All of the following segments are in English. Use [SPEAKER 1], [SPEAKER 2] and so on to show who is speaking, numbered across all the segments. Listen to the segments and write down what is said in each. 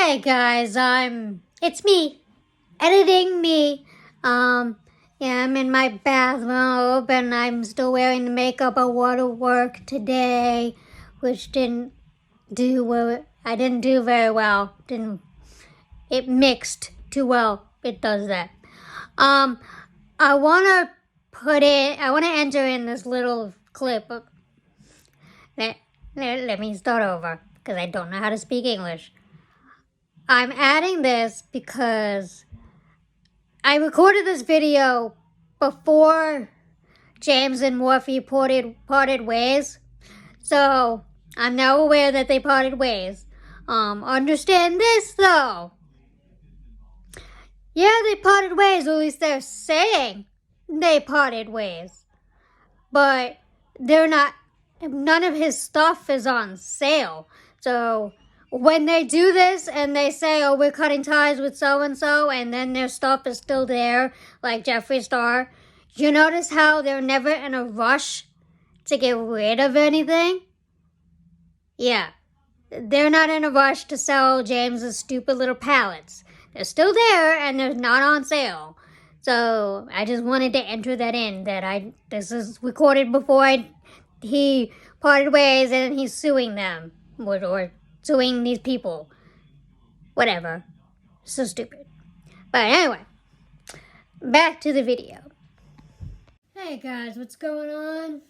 [SPEAKER 1] Hey guys, it's me, editing me. Yeah, I'm in my bathrobe and I'm still wearing the makeup I wore to work today, which didn't do well. I didn't do very well. It mixed too well. It does that. Um, I wanna enter in this little clip. Let, let me start over because I don't know how to speak English. I'm adding this because I recorded this video before James and Morphe parted ways, so I'm now aware that they parted ways. Understand this though. Yeah, they parted ways, or at least they're saying they parted ways. But they're not, none of his stuff is on sale. So when they do this and they say, oh, we're cutting ties with so and so, and then their stuff is still there, like Jeffree Star, you notice how they're never in a rush to get rid of anything? Yeah, they're not in a rush to sell James's stupid little palettes. They're still there and they're not on sale. So I just wanted to enter that in, that this is recorded before he parted ways and he's suing them or suing these people. Whatever. So stupid. But anyway, back to the video. Hey guys, what's going on?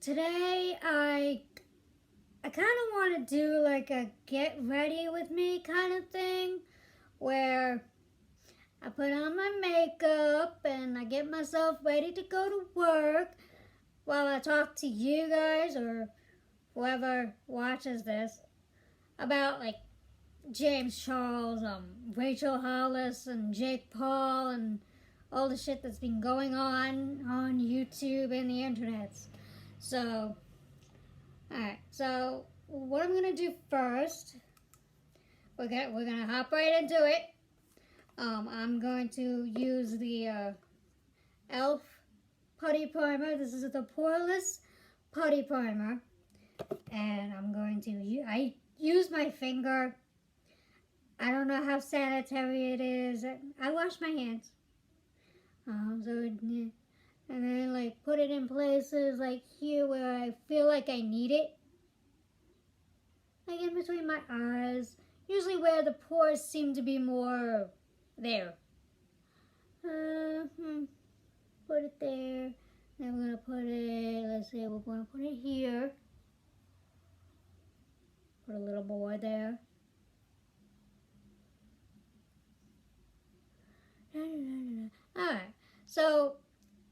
[SPEAKER 1] Today I kind of want to do like a get ready with me kind of thing where I put on my makeup and I get myself ready to go to work while I talk to you guys or whoever watches this about like James Charles, Rachel Hollis and Jake Paul and all the shit that's been going on YouTube and the internets. So, alright, so what I'm gonna do first, we're gonna hop right into it. I'm going to use the e.l.f. putty primer. This is the poreless putty primer, and I'm going to I use my finger. I don't know how sanitary it is. I wash my hands. And then like put it in places like here where I feel like I need it, like in between my eyes. Usually where the pores seem to be more there. Put it there. Then we're gonna put it, let's see, we're gonna put it here. Put a little more there. Alright, so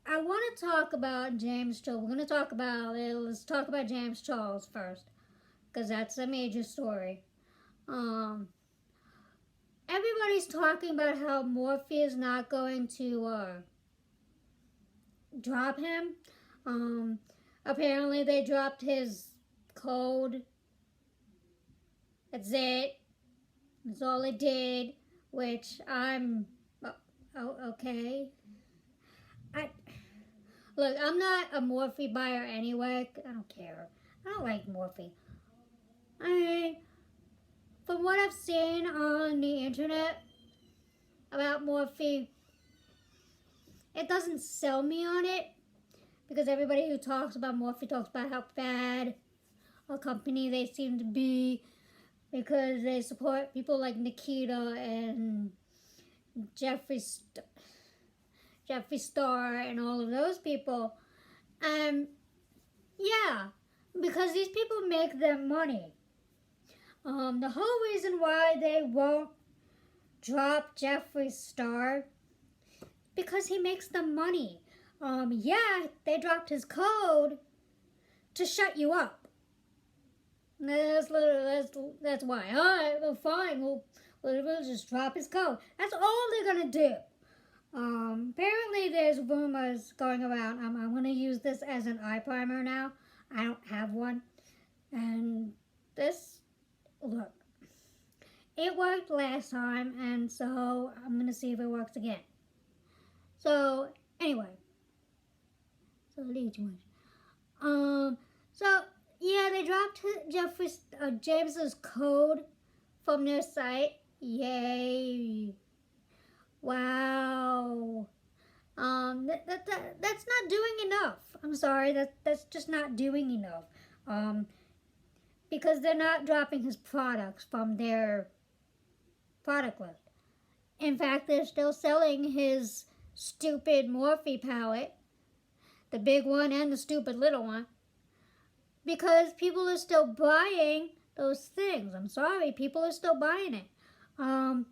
[SPEAKER 1] I want to talk about James Charles. We're gonna talk about it. Let's talk about James Charles first, because that's a major story. Everybody's talking about how Morphe is not going to drop him. Apparently they dropped his code. That's it. That's all it did, which I'm okay. Look, I'm not a Morphe buyer anyway. I don't care. I don't like Morphe. I mean, from what I've seen on the internet about Morphe, it doesn't sell me on it, because everybody who talks about Morphe talks about how bad a company they seem to be, because they support people like Nikita and Jeffree Star and all of those people. Yeah, because these people make their money. The whole reason why they won't drop Jeffree Star, because he makes the money. Yeah, they dropped his code to shut you up. That's why. All right, well, fine. We'll just drop his code. That's all they're gonna do. Apparently there's rumors going around. I'm gonna use this as an eye primer now. I don't have one. And this, look, it worked last time, and so I'm gonna see if it works again. So, anyway. So, yeah, they dropped James's code from their site. Yay. Wow. That's not doing enough. I'm sorry, that's just not doing enough. Because they're not dropping his products from their product list. In fact, they're still selling his stupid Morphe palette, the big one and the stupid little one, because people are still buying those things. I'm sorry, people are still buying it. And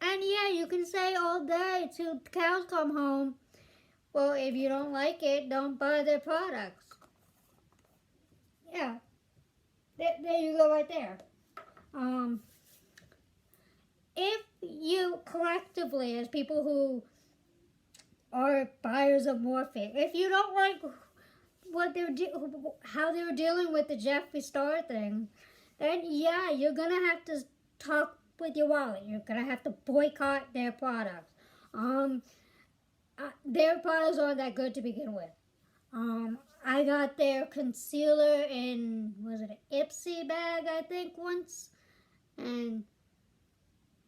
[SPEAKER 1] yeah, you can say all day till the cows come home, well, if you don't like it, don't buy their products. Yeah, there you go right there. If you collectively, as people who are buyers of Morphe, if you don't like what how they're dealing with the Jeffree Star thing, then yeah, you're gonna have to talk with your wallet. You're gonna have to boycott their products. Their products aren't that good to begin with. I got their concealer in, was it an Ipsy bag, I think, once, and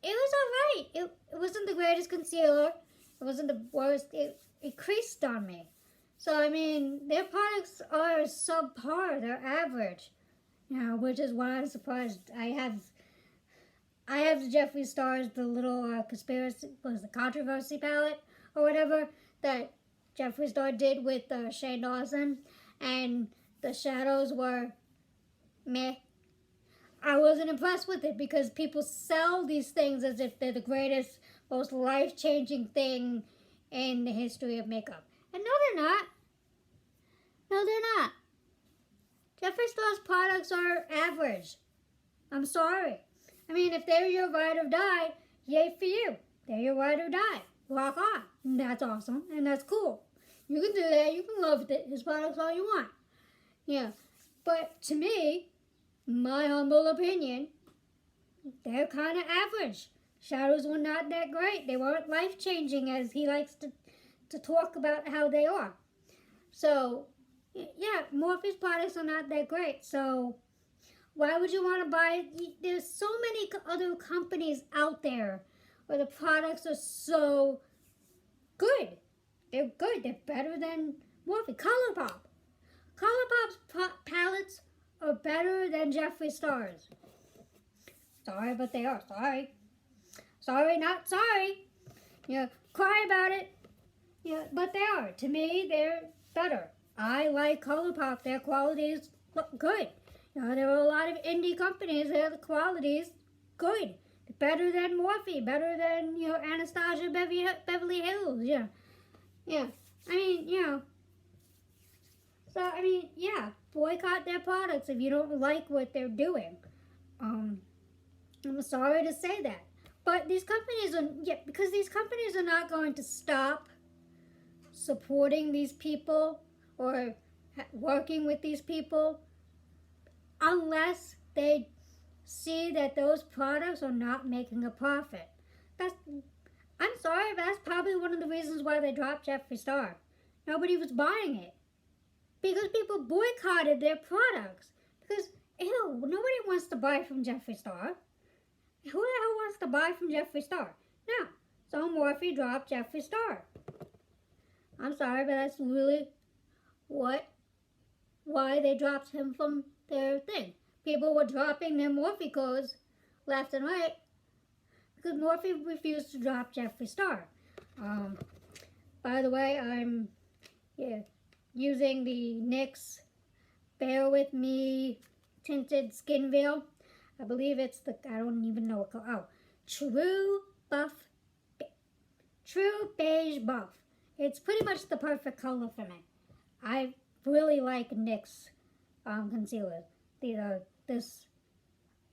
[SPEAKER 1] it was alright. It wasn't the greatest concealer. It wasn't the worst. It creased on me. So, I mean, their products are subpar. They're average. Which is why I'm surprised. I have the Jeffree Star's, the little controversy palette or whatever that Jeffree Star did with Shane Dawson, and the shadows were meh. I wasn't impressed with it because people sell these things as if they're the greatest, most life-changing thing in the history of makeup. And no, they're not. No, they're not. Jeffree Star's products are average. I'm sorry. I mean, if they're your ride or die, yay for you. They're your ride or die. Rock on. And that's awesome, and that's cool. You can do that. You can love his products all you want. Yeah. But to me, my humble opinion, they're kind of average. Shadows were not that great. They weren't life-changing as he likes to talk about how they are. So, yeah, Morphe's products are not that great. So, why would you want to buy? There's so many other companies out there where the products are so good. They're good. They're better than Morphe. ColourPop. ColourPop's palettes are better than Jeffree Star's. Sorry, but they are. Sorry. Sorry, not sorry. Cry about it. But they are. To me, they're better. I like ColourPop. Their qualities look good. There are a lot of indie companies where the quality's good. Better than Morphe. Better than, Anastasia Beverly Hills. Yeah. Boycott their products if you don't like what they're doing. I'm sorry to say that. But these companies because these companies are not going to stop supporting these people or working with these people unless they see that those products are not making a profit. I'm sorry, but that's probably one of the reasons why they dropped Jeffree Star. Nobody was buying it. Because people boycotted their products. Because, nobody wants to buy from Jeffree Star. Who the hell wants to buy from Jeffree Star? No. So Morphe dropped Jeffree Star. I'm sorry, but that's really why they dropped him from their thing. People were dropping their Morphe codes left and right because Morphe refused to drop Jeffree Star. By the way, I'm using the NYX Bear With Me Tinted Skin Veil. I believe it's I don't even know what called. True Beige Buff. It's pretty much the perfect color for me. I really like NYX concealer. This,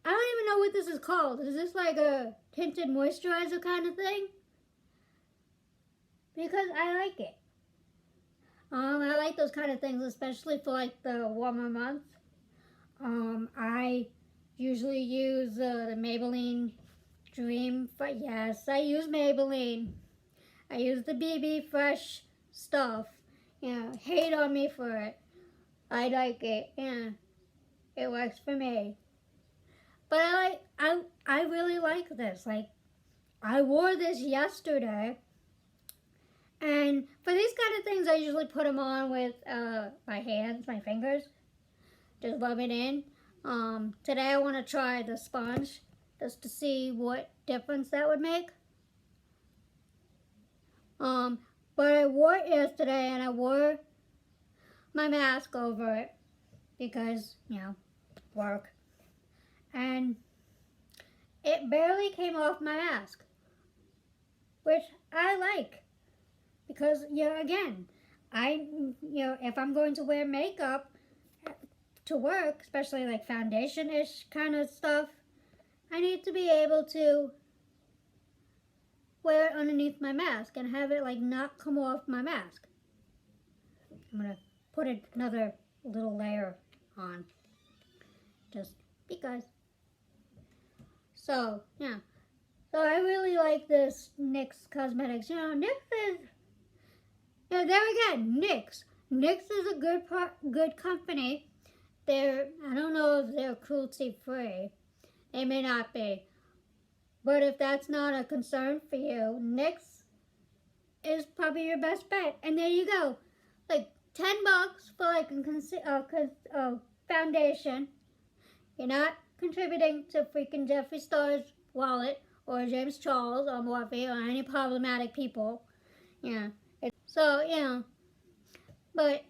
[SPEAKER 1] I don't even know what this is called. Is this like a tinted moisturizer kind of thing? Because I like it. I like those kind of things, especially for like the warmer months. I usually use the Maybelline Dream. Yes, I use Maybelline. I use the BB Fresh stuff. Hate on me for it. I like it. It works for me. But I I really like this. Like, I wore this yesterday. And for these kind of things, I usually put them on with my hands, my fingers. Just rub it in. Today I want to try the sponge just to see what difference that would make. But I wore it yesterday and I wore my mask over it because, work. And it barely came off my mask, which I like because, again, if I'm going to wear makeup to work, especially like foundation-ish kind of stuff, I need to be able to wear it underneath my mask and have it like not come off my mask. I'm gonna put another little layer on just because. So so I really like this NYX Cosmetics. NYX is, there again, NYX is a good company. I don't know if they're cruelty free. They may not be. But if that's not a concern for you, NYX is probably your best bet. And there you go. Like $10 for like a foundation. You're not contributing to freaking Jeffree Star's wallet or James Charles or Morphe or any problematic people. But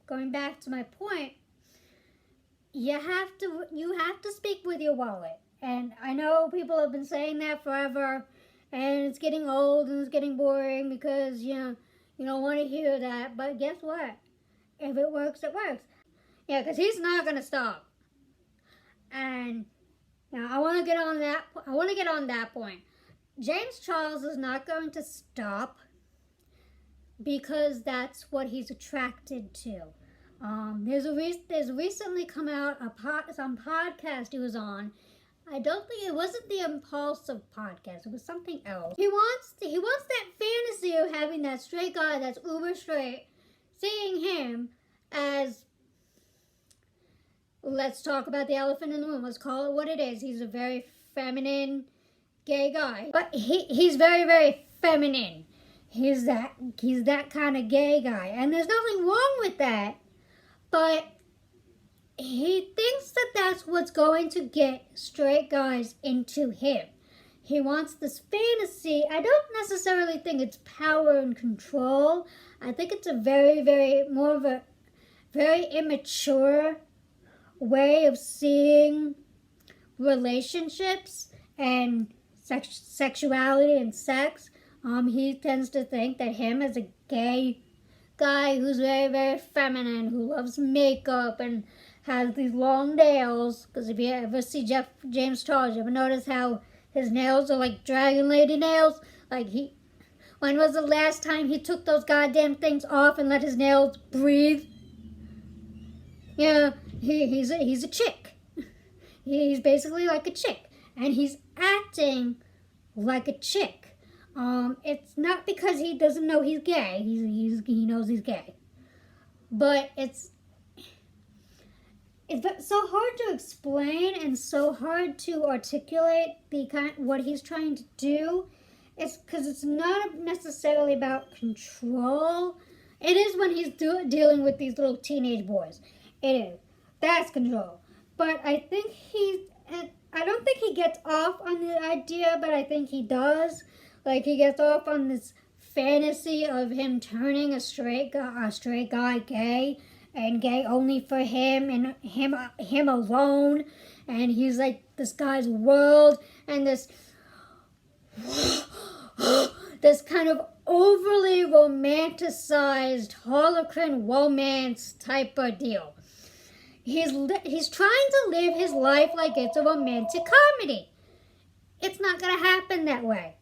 [SPEAKER 1] going back to my point, you have to speak with your wallet. And I know people have been saying that forever, and it's getting old and it's getting boring because you don't want to hear that. But guess what? If it works, it works. Yeah, because he's not gonna stop. And I want to get on that. I want to get on that point. James Charles is not going to stop because that's what he's attracted to. There's recently come out some podcast he was on. I don't think it wasn't the Impulsive podcast. It was something else. He wants that fantasy of having that straight guy that's uber straight, seeing him as, let's talk about the elephant in the room. Let's call it what it is. He's a very feminine gay guy, but he's very, very feminine. He's that kind of gay guy, and there's nothing wrong with that. But he thinks that that's what's going to get straight guys into him. He wants this fantasy. I don't necessarily think it's power and control. I think it's a more of a very immature way of seeing relationships and sexuality and sex. He tends to think that him as a gay guy who's very, very feminine, who loves makeup and has these long nails, because if you ever see James Charles, you ever notice how his nails are like dragon lady nails? Like when was the last time he took those goddamn things off and let his nails breathe? He's a chick. He's basically like a chick, and he's acting like a chick. It's not because he doesn't know he's gay. He knows he's gay, but it's so hard to explain and so hard to articulate what he's trying to do. It's because it's not necessarily about control. It is when he's dealing with these little teenage boys. It is. That's control. But I don't think he gets off on the idea, but I think he does. Like, he gets off on this fantasy of him turning a straight guy gay, and gay only for him and him alone. And he's like this guy's world, and this kind of overly romanticized Harlequin romance type of deal. He's trying to live his life like it's a romantic comedy. It's not going to happen that way.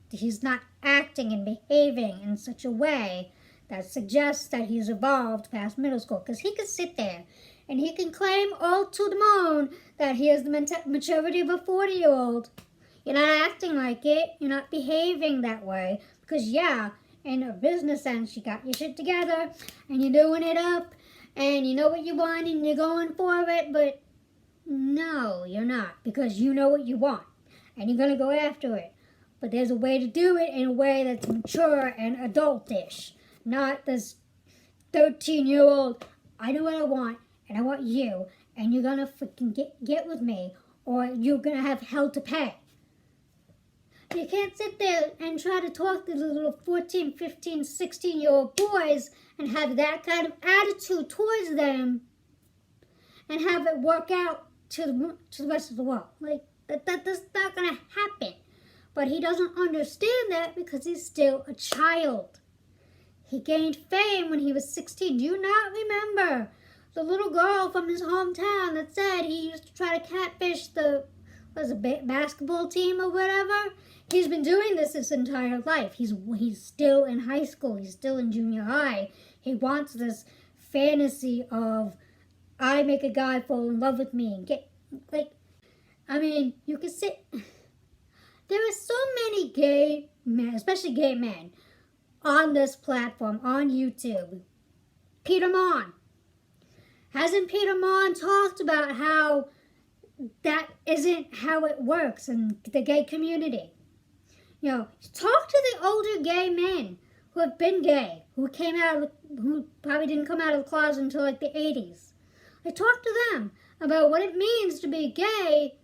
[SPEAKER 1] He's not acting and behaving in such a way that suggests that he's evolved past middle school. Because he could sit there and he can claim all to the moon that he has the maturity of a 40-year-old. You're not acting like it. You're not behaving that way. Because, in a business sense, you got your shit together and you're doing it up and you know what you want and you're going for it. But No, you're not, because you know what you want, and you're going to go after it. But there's a way to do it in a way that's mature and adultish, not this 13-year-old, I know what I want, and I want you, and you're going to freaking get with me, or you're going to have hell to pay. You can't sit there and try to talk to the little 14, 15, 16-year-old boys and have that kind of attitude towards them and have it work out to the rest of the world. Like, that's not going to happen. But he doesn't understand that because he's still a child. He gained fame when he was 16. Do you not remember the little girl from his hometown that said he used to try to catfish the basketball team or whatever? He's been doing this his entire life. He's still in high school. He's still in junior high. He wants this fantasy of, I make a guy fall in love with me and get, like, I mean, you can sit. There are so many gay men, especially gay men, on this platform, on YouTube. Peter Mon. Hasn't Peter Mon talked about how that isn't how it works in the gay community? You know, talk to the older gay men who have been gay, who probably didn't come out of the closet until like the 80s. I talk to them about what it means to be gay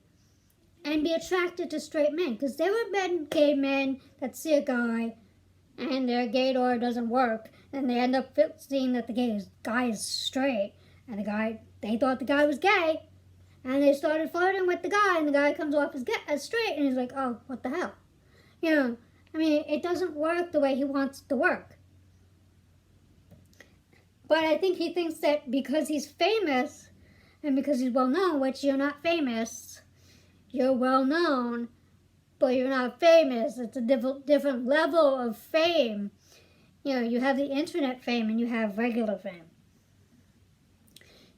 [SPEAKER 1] and be attracted to straight men. Because there have been gay men that see a guy and their gaydar doesn't work, and they end up seeing that the guy is straight, and they thought the guy was gay, and they started flirting with the guy, and the guy comes off as straight, and he's like, oh, what the hell? You know, I mean, it doesn't work the way he wants it to work. But I think he thinks that because he's famous, and because he's well known, which you're not famous, you're well known, but you're not famous. It's a different level of fame. You know, you have the internet fame and you have regular fame.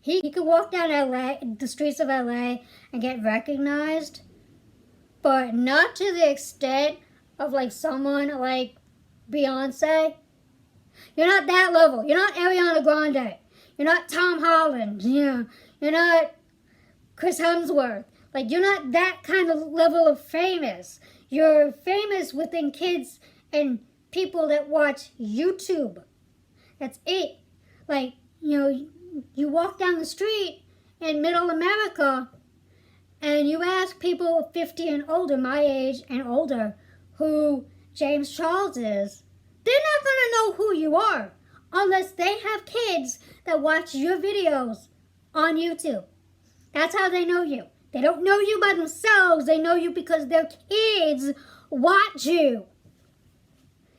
[SPEAKER 1] He could walk down the streets of LA and get recognized, but not to the extent of like someone like Beyonce. You're not that level. You're not Ariana Grande. You're not Tom Holland. You're not Chris Hemsworth. Like, you're not that kind of level of famous. You're famous within kids and people that watch YouTube. That's it. Like, you know, you walk down the street in middle America and you ask people 50 and older, my age and older, who James Charles is, they're not going to know who you are unless they have kids that watch your videos on YouTube. That's how they know you. They don't know you by themselves. They know you because their kids watch you.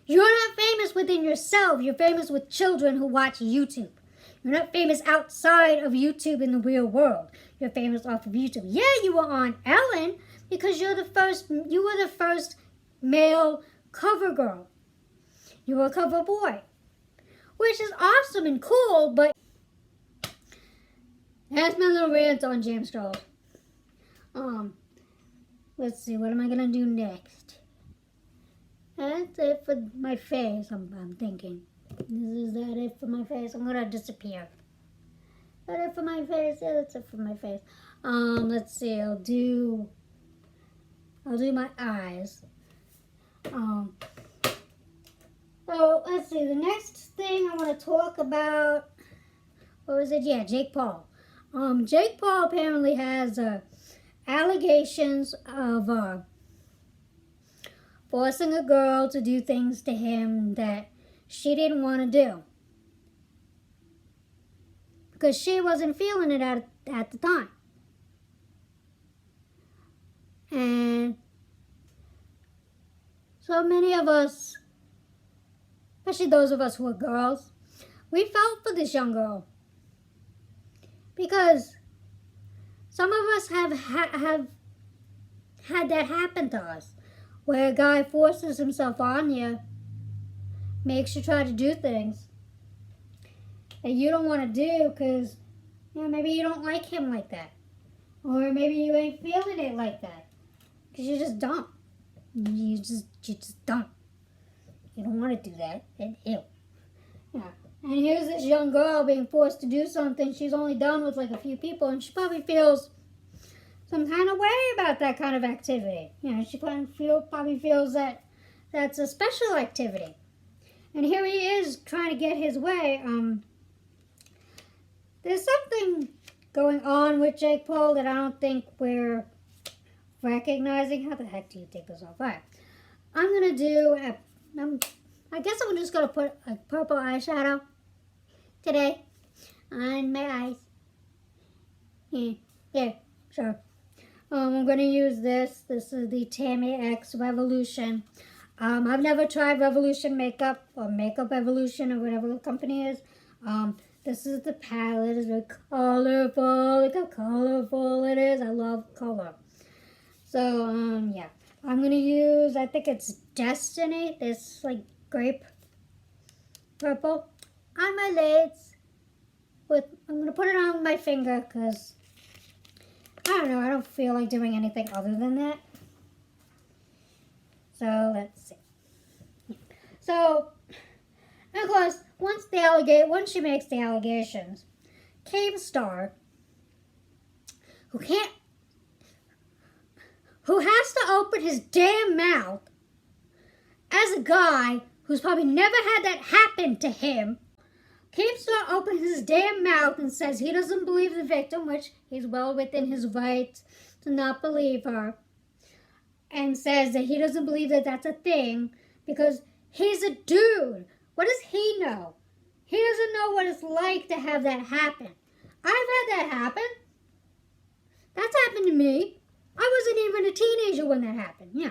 [SPEAKER 1] You're not famous within yourself. You're famous with children who watch YouTube. You're not famous outside of YouTube in the real world. You're famous off of YouTube. Yeah, you were on Ellen because you were the first male cover girl. You were a cover boy, which is awesome and cool, but that's my little rant on James Charles. Let's see, what am I gonna do next? That's it for my face, I'm thinking. Is that it for my face? I'm gonna disappear. Is that it for my face? Yeah, that's it for my face. Let's see, I'll do my eyes. So, let's see, the next thing I want to talk about, what was it? Yeah, Jake Paul. Jake Paul apparently has, allegations of forcing a girl to do things to him that she didn't want to do because she wasn't feeling it at the time. And so many of us, especially those of us who are girls, we felt for this young girl because some of us have had that happen to us, where a guy forces himself on you, makes you try to do things that you don't want to do because, you know, maybe you don't like him like that, or maybe you ain't feeling it like that because you just don't. You just don't. You don't want to do that. And ew. Yeah. And here's this young girl being forced to do something she's only done with like a few people, and she probably feels some kind of way about that kind of activity. She probably feels that that's a special activity. And here he is trying to get his way. There's something going on with Jake Paul that I don't think we're recognizing. How the heck do you take this off? All right. I'm going to do, I guess I'm just going to put a purple eyeshadow today on my eyes. Yeah, sure. I'm going to use this. This is the Tammy X Revolution. I've never tried Revolution Makeup or Makeup Evolution or whatever the company is. This is the palette. It's very colorful. Look how colorful it is. I love color. So, yeah. I'm going to use, I think it's Destiny, this, like, grape purple on my lids. I'm going to put it on my finger because, I don't know, I don't feel like doing anything other than that. So, let's see. So, of course, once she makes the allegations, Keemstar, who has to open his damn mouth as a guy who's probably never had that happen to him, Keemstar opens his damn mouth and says he doesn't believe the victim, which he's well within his right to not believe her, and says that he doesn't believe that that's a thing because he's a dude. What does he know? He doesn't know what it's like to have that happen. I've had that happen. That's happened to me. I wasn't even a teenager when that happened. Yeah.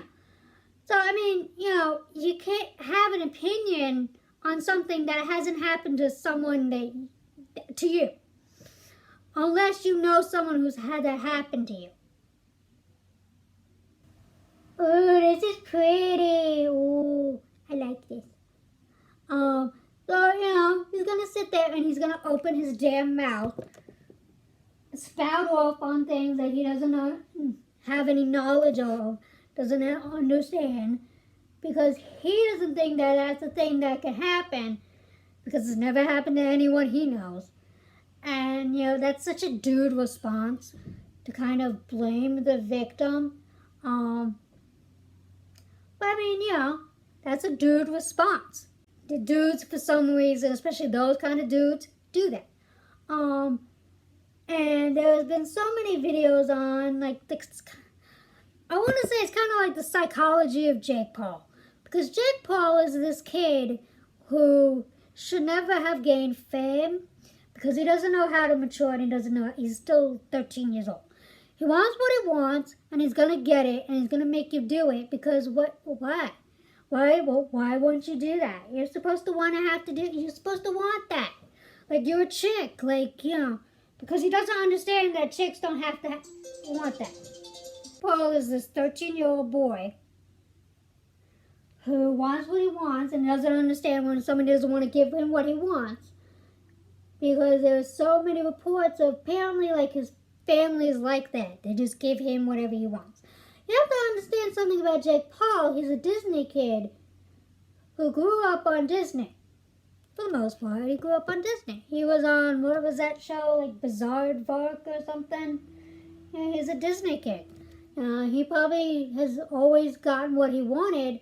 [SPEAKER 1] So, I mean, you can't have an opinion on something that hasn't happened to someone to you. Unless you know someone who's had that happen to you. Oh, this is pretty. Oh, I like this. So, he's going to sit there and he's going to open his damn mouth, spout off on things that he doesn't have any knowledge of, doesn't understand, because he doesn't think that that's a thing that can happen, because it's never happened to anyone he knows. And, that's such a dude response to kind of blame the victim. But, I mean, that's a dude response. The dudes, for some reason, especially those kind of dudes, do that. And there's been so many videos on, like, I want to say it's kind of like the psychology of Jake Paul. Because Jake Paul is this kid who should never have gained fame because he doesn't know how to mature and he doesn't know, he's still 13 years old. He wants what he wants and he's going to get it and he's going to make you do it because why? Why won't you do that? You're supposed to you're supposed to want that. Like, you're a chick, because he doesn't understand that chicks don't have to want that. Paul is this 13-year-old boy who wants what he wants and doesn't understand when somebody doesn't want to give him what he wants. Because there's so many reports of apparently, like, his family is like that. They just give him whatever he wants. You have to understand something about Jake Paul. He's a Disney kid who grew up on Disney. For the most part, he grew up on Disney. He was on, what was that show, like Bizarre Vark or something? Yeah, he's a Disney kid. He probably has always gotten what he wanted,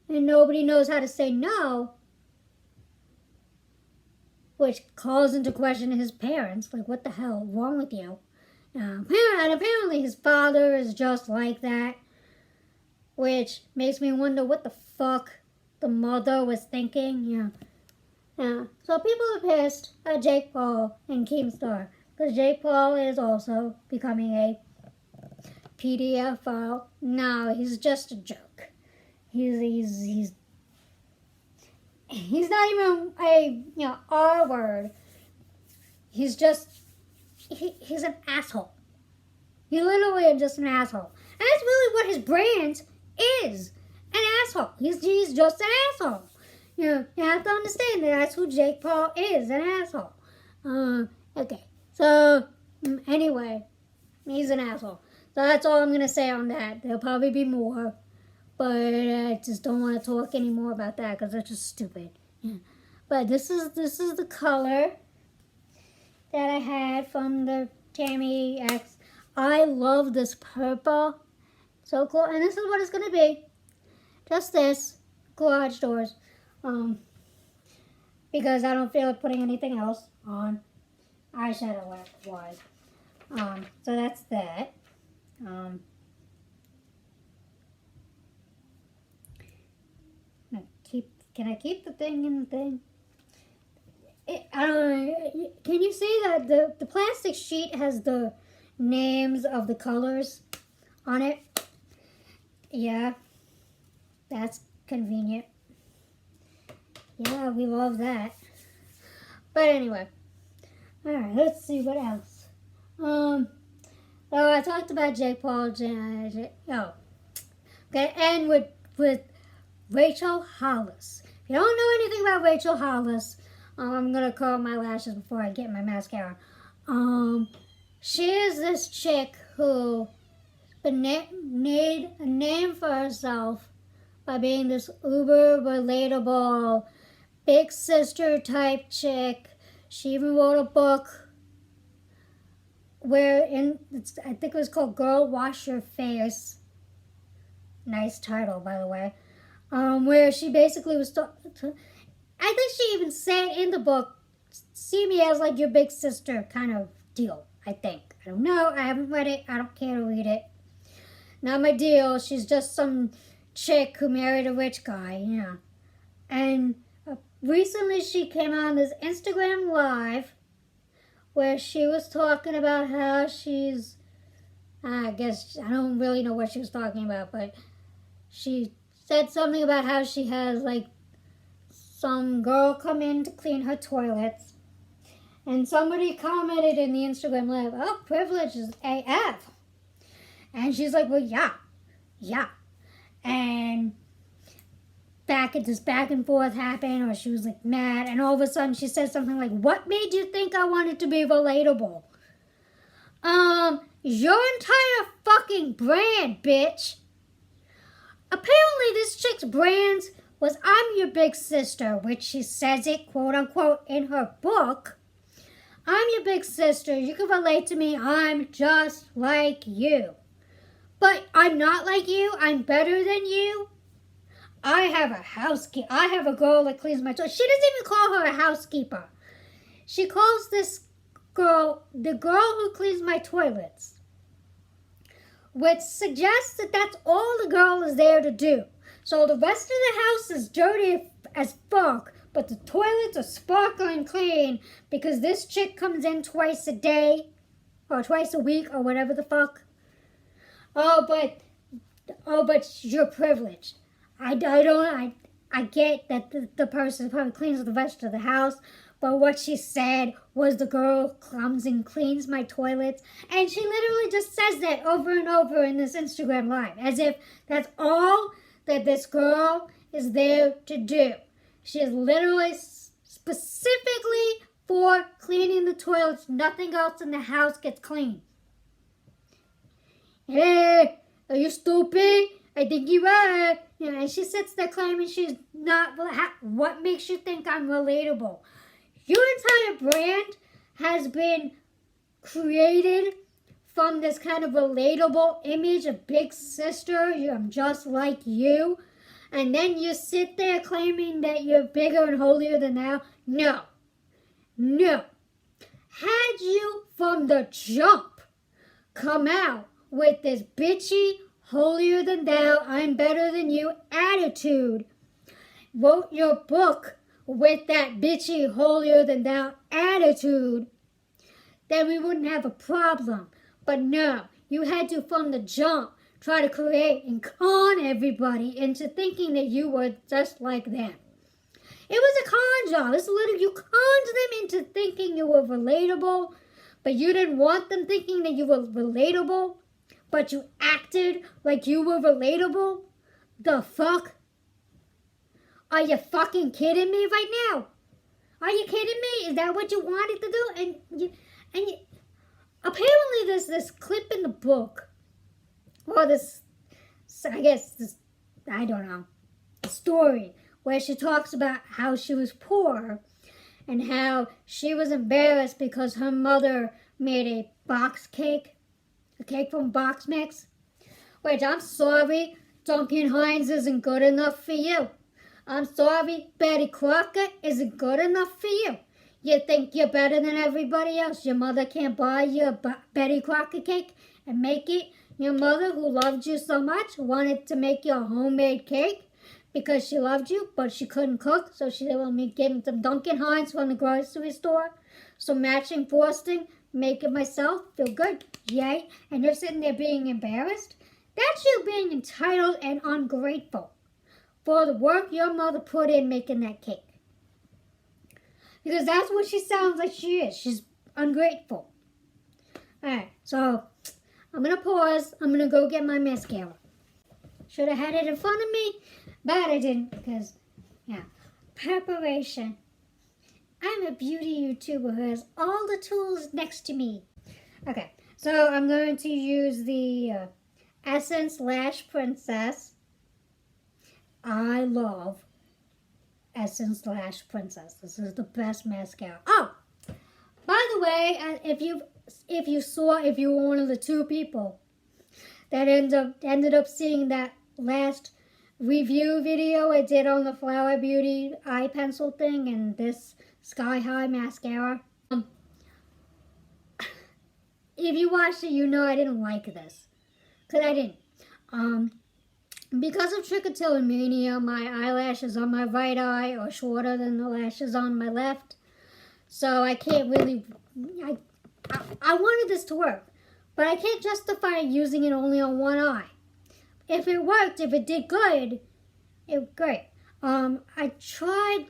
[SPEAKER 1] and nobody knows how to say no, which calls into question his parents. Like, what the hell is wrong with you? And apparently his father is just like that, which makes me wonder what the fuck the mother was thinking. So people are pissed at Jake Paul and Keemstar because Jake Paul is also becoming a PDF file. No, he's just a joke. He's not even a R word. He's an asshole. He literally is just an asshole. And that's really what his brand is. An asshole. He's just an asshole. You have to understand that that's who Jake Paul is, an asshole. Okay. So, anyway, he's an asshole. So that's all I'm going to say on that. There'll probably be more. But I just don't want to talk anymore about that because that's just stupid. Yeah. But this is the color that I had from the Tammy X. I love this purple. So cool. And this is what it's going to be. Just this. Garage doors. Because I don't feel like putting anything else on. Eyeshadow wise. So that's that. Can I keep the thing in the thing? I don't know. Can you see that the plastic sheet has the names of the colors on it? Yeah, that's convenient. Yeah, we love that. But anyway, all right. Let's see what else. So I talked about Jake Paul. Okay, and with Rachel Hollis. If you don't know anything about Rachel Hollis, I'm gonna curl my lashes before I get my mascara. She is this chick who made a name for herself by being this uber relatable, big sister type chick. She even wrote a book I think it was called Girl Wash Your Face. Nice title, by the way. Where she basically was I think she even said in the book, see me as like your big sister kind of deal, I think. I don't know. I haven't read it. I don't care to read it. Not my deal. She's just some chick who married a rich guy, yeah. And recently she came on this Instagram Live where she was talking about how she's, I guess, I don't really know what she was talking about, but she said something about how she has, like, some girl come in to clean her toilets. And somebody commented in the Instagram Live, oh, privilege is AF. And she's like, well, yeah. And back and forth happened, or she was like mad, and all of a sudden she said something like, what made you think I wanted to be relatable? Your entire fucking brand, bitch. Apparently this chick's brand was I'm your big sister, which she says it, quote unquote, in her book. I'm your big sister, you can relate to me, I'm just like you. But I'm not like you, I'm better than you. I have a girl that cleans my toilets. She doesn't even call her a housekeeper. She calls this girl the girl who cleans my toilets, which suggests that that's all the girl is there to do. So the rest of the house is dirty as fuck, but the toilets are sparkling clean because this chick comes in twice a day or twice a week or whatever the fuck. Oh, but you're privileged. I get that the person probably cleans the rest of the house, but what she said was the girl comes and cleans my toilets, and she literally just says that over and over in this Instagram Live, as if that's all that this girl is there to do. She is literally specifically for cleaning the toilets. Nothing else in the house gets clean. Hey, are you stupid? I think you are. Yeah, and she sits there claiming she's not. What makes you think I'm relatable? Your entire brand has been created from this kind of relatable image of big sister. I'm just like you. And then you sit there claiming that you're bigger and holier than thou. No. Had you from the jump come out with this bitchy, holier than thou, I'm better than you attitude, wrote your book with that bitchy, holier than thou attitude, then we wouldn't have a problem. But no, you had to from the jump try to create and con everybody into thinking that you were just like them. It was a con job. You conned them into thinking you were relatable, but you didn't want them thinking that you were relatable, but you acted like you were relatable? The fuck? Are you fucking kidding me right now? Are you kidding me? Is that what you wanted to do? And apparently there's this clip in the book, or I don't know, a story where she talks about how she was poor and how she was embarrassed because her mother made a box cake, the cake from Box Mix. Which, I'm sorry, Duncan Hines isn't good enough for you. I'm sorry, Betty Crocker isn't good enough for you. You think you're better than everybody else. Your mother can't buy you a Betty Crocker cake and make it. Your mother, who loved you so much, wanted to make you a homemade cake because she loved you, but she couldn't cook, so she said, well, me give him some Duncan Hines from the grocery store, some matching frosting, make it myself, feel good, yay. And you're sitting there being embarrassed? That's you being entitled and ungrateful for the work your mother put in making that cake. Because that's what she sounds like she is. She's ungrateful. Alright, so I'm going to pause. I'm going to go get my mascara. Should have had it in front of me, but I didn't because, yeah, preparation. I'm a beauty YouTuber who has all the tools next to me. Okay, so I'm going to use the Essence Lash Princess. I love Essence Lash Princess. This is the best mascara. Oh, by the way, if you were one of the 2 people that ended up seeing that last review video I did on the Flower Beauty eye pencil thing and this Sky High mascara. If you watched it, you know I didn't like this. Because I didn't. Because of trichotillomania, my eyelashes on my right eye are shorter than the lashes on my left. So I can't really... I wanted this to work, but I can't justify using it only on one eye. If it worked, if it did good, it was great. I tried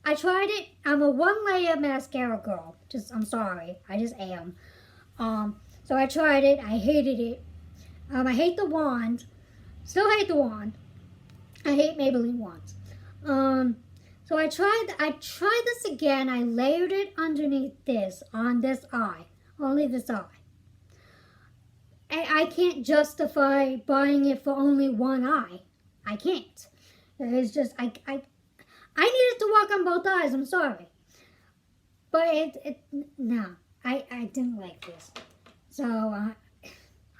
[SPEAKER 1] it. I'm a 1-layer mascara girl. I'm sorry. I just am. So I tried it. I hated it. I hate the wand. Still hate the wand. I hate Maybelline wands. So I tried this again. I layered it underneath this, on this eye. Only this eye. I can't justify buying it for only one eye. I can't. It's just, I need it to work on both eyes. I'm sorry. But no. I didn't like this. So, I'm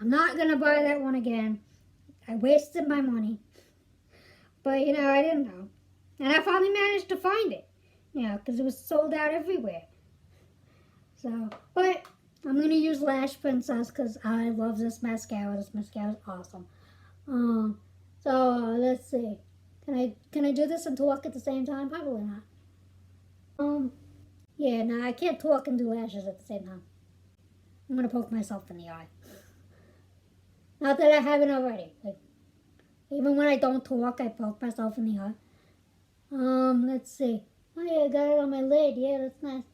[SPEAKER 1] not going to buy that one again. I wasted my money. But, I didn't know. And I finally managed to find it. Because it was sold out everywhere. So, but I'm going to use Lash Princess because I love this mascara. This mascara is awesome. So, let's see. Can I do this and talk at the same time? Probably not. Yeah, no, I can't talk and do lashes at the same time. I'm going to poke myself in the eye. Not that I haven't already. Even when I don't talk, I poke myself in the eye. Let's see. Oh, yeah, I got it on my lid. Yeah, that's nice.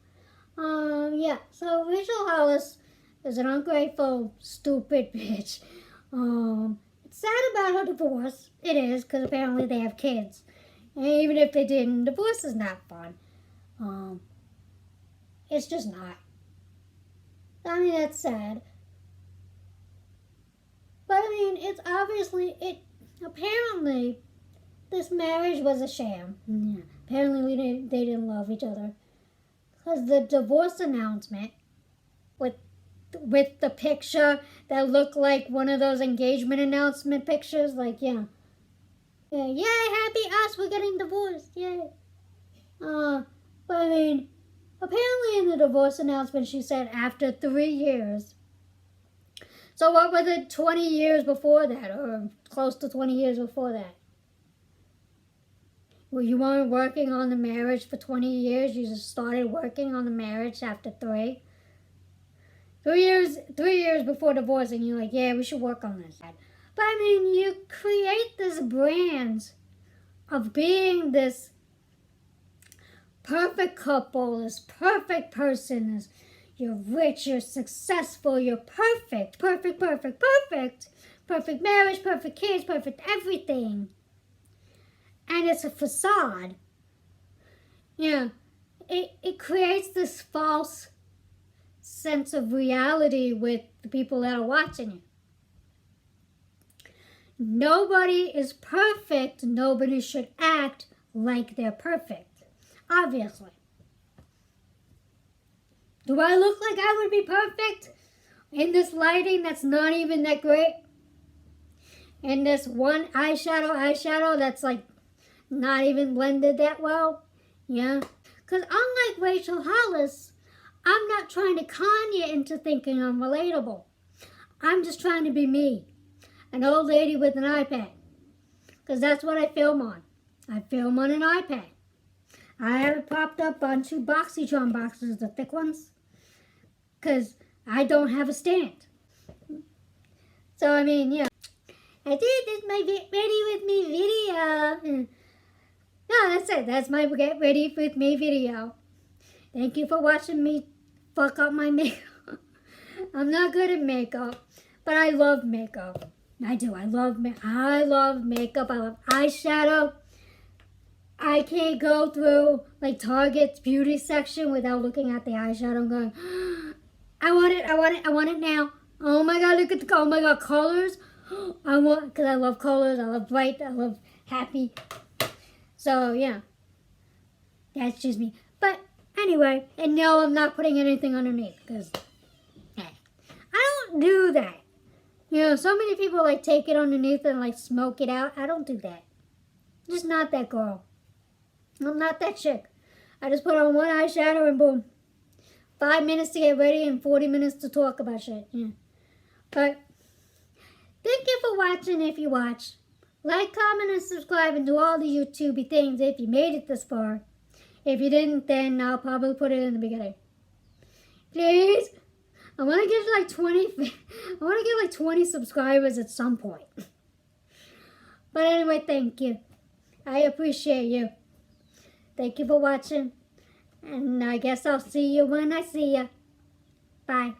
[SPEAKER 1] Yeah. So Rachel Hollis is an ungrateful, stupid bitch. It's sad about her divorce. It is, because apparently they have kids. And even if they didn't, divorce is not fun. It's just not. I mean, that's sad. But I mean, it's obviously, apparently, this marriage was a sham. Yeah. Apparently they didn't love each other. Because the divorce announcement with the picture that looked like one of those engagement announcement pictures, yay, happy us, we're getting divorced, yay. But I mean, apparently in the divorce announcement she said after 3 years. So what were the 20 years before that, or close to 20 years before that? Well, you weren't working on the marriage for 20 years. You just started working on the marriage after 3. 3 years before divorcing, you're like, yeah, we should work on this. But I mean, you create this brand of being this perfect couple, this perfect person, you're rich, you're successful, you're perfect, perfect, perfect, perfect. Perfect marriage, perfect kids, perfect everything. And it's a facade. It creates this false sense of reality with the people that are watching it. Nobody is perfect. Nobody should act like they're perfect. Obviously. Do I look like I would be perfect? in this lighting that's not even that great, and this one eyeshadow that's like not even blended that well, yeah. Because unlike Rachel Hollis, I'm not trying to con you into thinking I'm relatable. I'm just trying to be me, an old lady with an iPad. Because that's what I film on. I film on an iPad. I have it propped up on 2 BoxyCharm boxes, the thick ones, because I don't have a stand. So, I mean, yeah. I think this is my Get Ready With Me video. No, that's it. That's my Get Ready With Me video. Thank you for watching me fuck up my makeup. I'm not good at makeup, but I love makeup. I do. I love makeup. I love eyeshadow. I can't go through like Target's beauty section without looking at the eyeshadow and going, I want it now. Oh my god, look at oh my god, colors. Because I love colors, I love bright, I love happy. So yeah, that's just me. But anyway, and no, I'm not putting anything underneath because I don't do that. You know, so many people like take it underneath and like smoke it out. I don't do that. I'm just not that girl. I'm not that chick. I just put on one eyeshadow and boom. 5 minutes to get ready and 40 minutes to talk about shit. Yeah. But thank you for watching if you watch. Like, comment, and subscribe and do all the YouTubey things if you made it this far. If you didn't, then I'll probably put it in the beginning. Please. I want to get like 20 subscribers at some point. But anyway, thank you. I appreciate you. Thank you for watching. And I guess I'll see you when I see you. Bye.